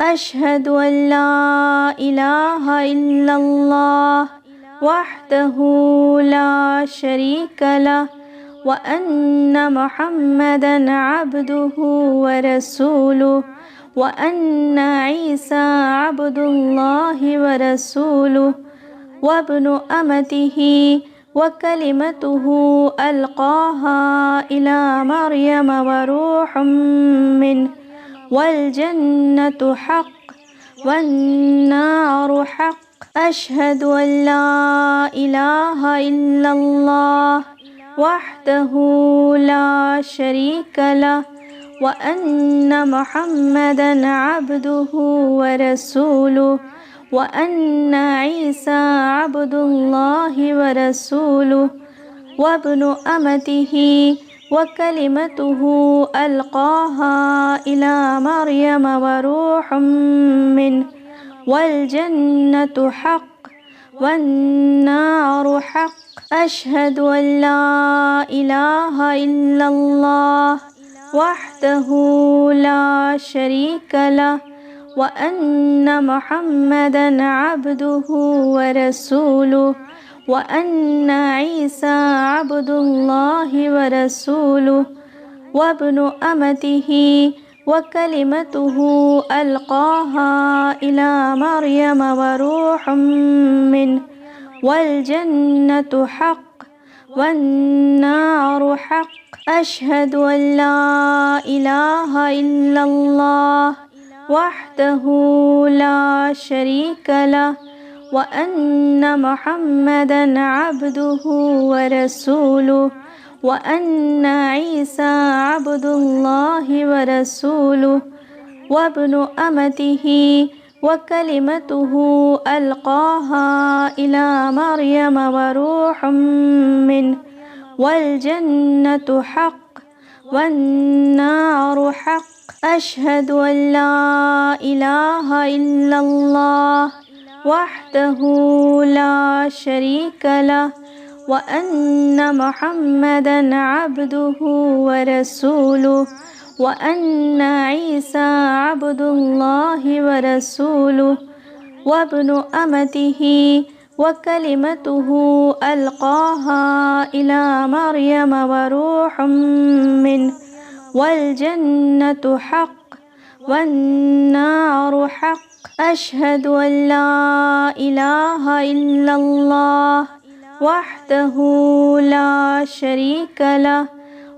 أشهد أن لا إله إلا الله وحده لا شريك له وأن محمدا عبده ورسوله وأن عيسى عبد الله ورسوله وابن أمته وكلمته ألقاها إلى مريم وروح منه والجنة حق والنار حق. أشهد أن لا إله إلا الله وحده لا شريك له وأن محمدا عبده ورسوله وأن عيسى عبد الله ورسوله وابن أمته وكلمته ألقاها إلى مريم وروح منه والجنة حق والنار حق. أشهد أن لا إله إلا الله وحده لا شريك له وأن محمدا عبده ورسوله وأن عيسى عبد الله ورسوله وابن أمته وكلمته ألقاها إلى مريم وروح منه والجنة حق والنار حق. أشهد أن لا إله إلا الله وحده لا شريك له وأن محمدا عبده ورسوله وأن عيسى عبد الله ورسوله وابن أمته وكلمته ألقاها إلى مريم وروح منه والجنة حق والنار حق. أشهد أن لا إله إلا الله وحده لا شريك له وأن محمدا عبده ورسوله وأن عيسى عبد الله ورسوله وابن أمته وكلمته ألقاها إلى مريم وروح منه والجنة حق والنار حق. أشهد أن لا إله إلا الله وحده لا شريك له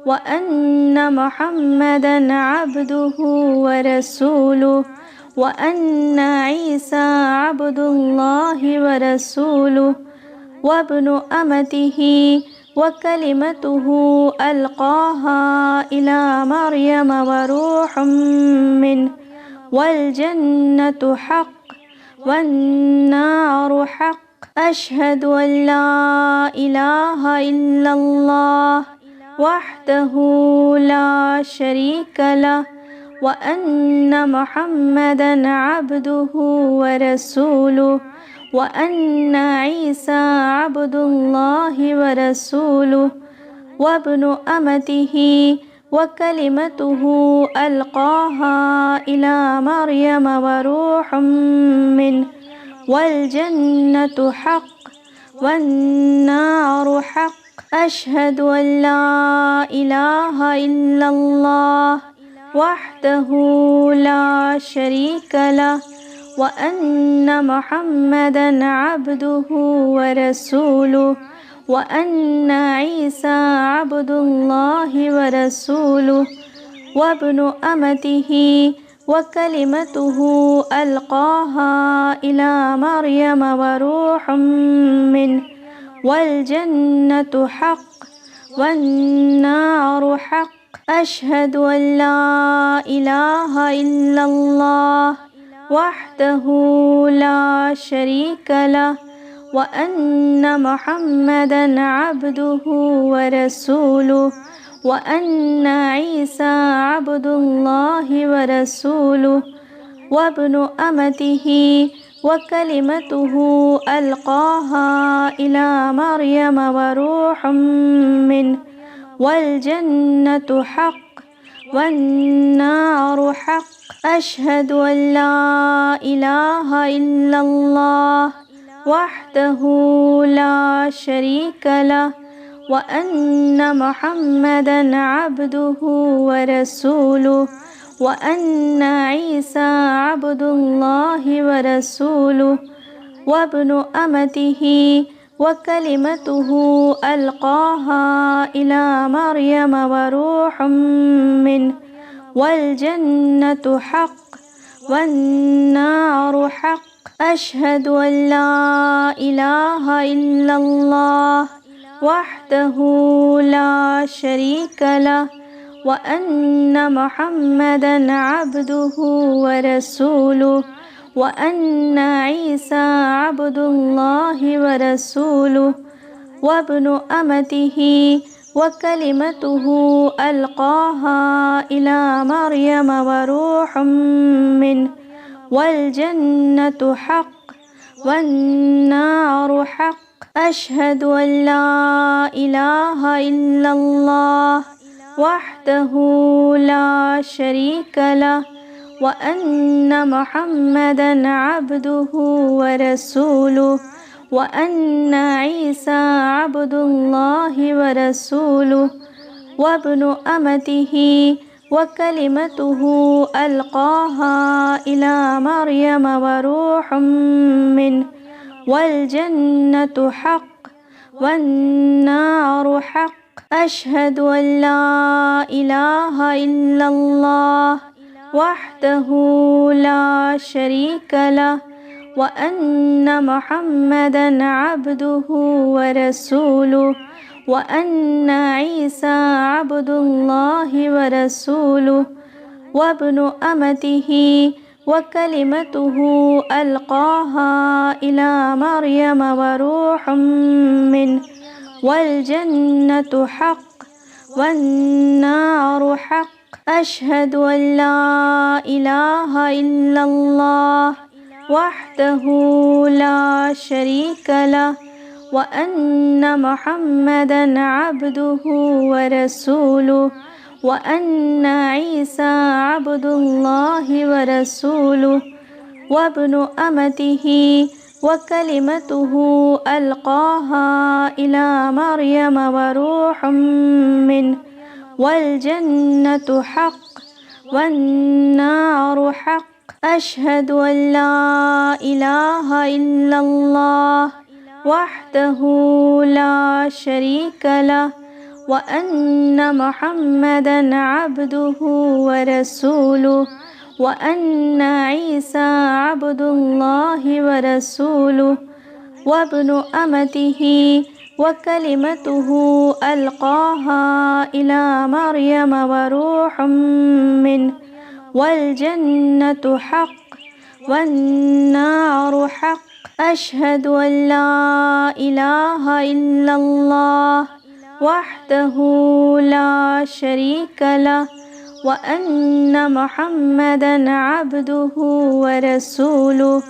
وأن محمدا عبده ورسوله وأن عيسى عبد الله ورسوله وابن أمته وكلمته ألقاها إلى مريم وروح منه والجنة حق والنار حق. أشهد أن لا إله إلا الله وحده لا شريك له وأن محمدا عبده ورسوله وأن عيسى عبد الله ورسوله وابن أمته وكلمته ألقاها إلى مريم وروح منه والجنة حق والنار حق. أشهد أن لا إله إلا الله وحده لا شريك له وأن محمدا عبده ورسوله وأن عيسى عبد الله ورسوله وابن أمته وكلمته ألقاها إلى مريم وروح منه والجنة حق والنار حق. أشهد أن لا إله إلا الله وحده لا شريك له وأن محمدا عبده ورسوله وأن عيسى عبد الله ورسوله وابن أمته وكلمته ألقاها إلى مريم وروح منه والجنة حق والنار حق. أشهد أن لا إله إلا الله وحده لا شريك له وأن محمدا عبده ورسوله وأن عيسى عبد الله ورسوله وابن أمته وكلمته ألقاها إلى مريم وروح منه. والجنة حق والنار حق. أشهد أن لا إله إلا الله وحده لا شريك له وأن محمدا عبده ورسوله وأن عيسى عبد الله ورسوله وابن أمته وكلمته ألقاها إلى مريم وروح منه. والجنة حق والنار حق. أشهد أن لا إله إلا الله وحده لا شريك له وأن محمدا عبده ورسوله وأن عيسى عبد الله ورسوله وابن أمته وكلمته ألقاها إلى مريم وروح منه. والجنة حق والنار حق. أشهد أن لا إله إلا الله وحده لا شريك له وأن محمدا عبده ورسوله وأن عيسى عبد الله ورسوله وابن أمته وكلمته ألقاها إلى مريم وروح منه. والجنة حق والنار حق. أشهد أن لا إله إلا الله وحده لا شريك له وأن محمدا عبده ورسوله وأن عيسى عبد الله ورسوله وابن أمته وكلمته ألقاها إلى مريم وروح منه. والجنة حق والنار حق. أشهد أن لا إله إلا الله وحده لا شريك له وأن محمدا عبده ورسوله وأن عيسى عبد الله ورسوله وابن أمته وكلمته ألقاها إلى مريم وروح منه. والجنة حق والنار حق. أشهد أن لا إله إلا الله وحده لا شريك له وأن محمدا عبده ورسوله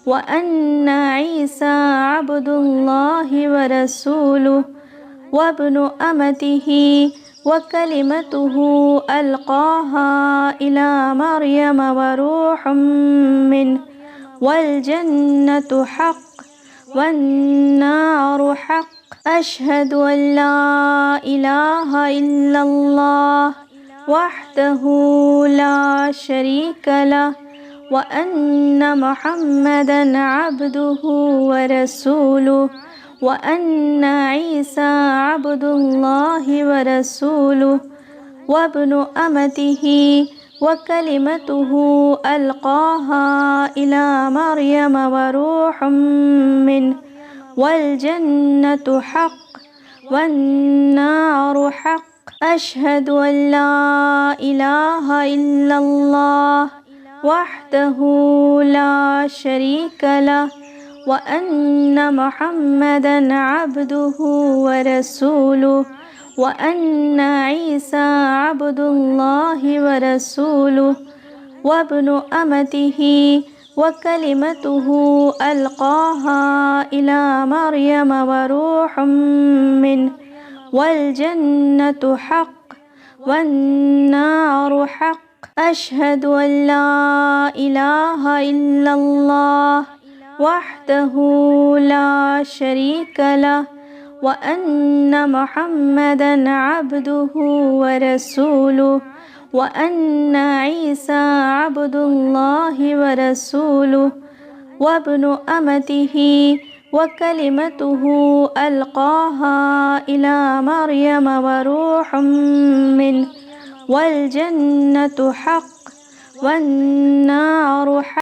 وأن عيسى عبد الله ورسوله وابن أمته وكلمته ألقاها إلى مريم وروح منه. والجنة حق والنار حق. أشهد أن لا إله إلا الله وحده لا شريك له وأن محمدا عبده ورسوله وأن عيسى عبد الله ورسوله وابن أمته وكلمته ألقاها إلى مريم وروح منه. والجنة حق والنار حق. أشهد أن لا إله إلا الله وحده لا شريك له وأن محمدا عبده ورسوله وأن عيسى عبد الله ورسوله وابن أمته وكلمته ألقاها إلى مريم وروح منه. والجنة حق والنار حق. أشهد أن لا إله إلا الله وحده لا شريك له وأن محمدا عبده ورسوله وأن عيسى عبد الله ورسوله وابن أمته وكلمته ألقاها إلى مريم وروح منه. والجنة حق والنار حق.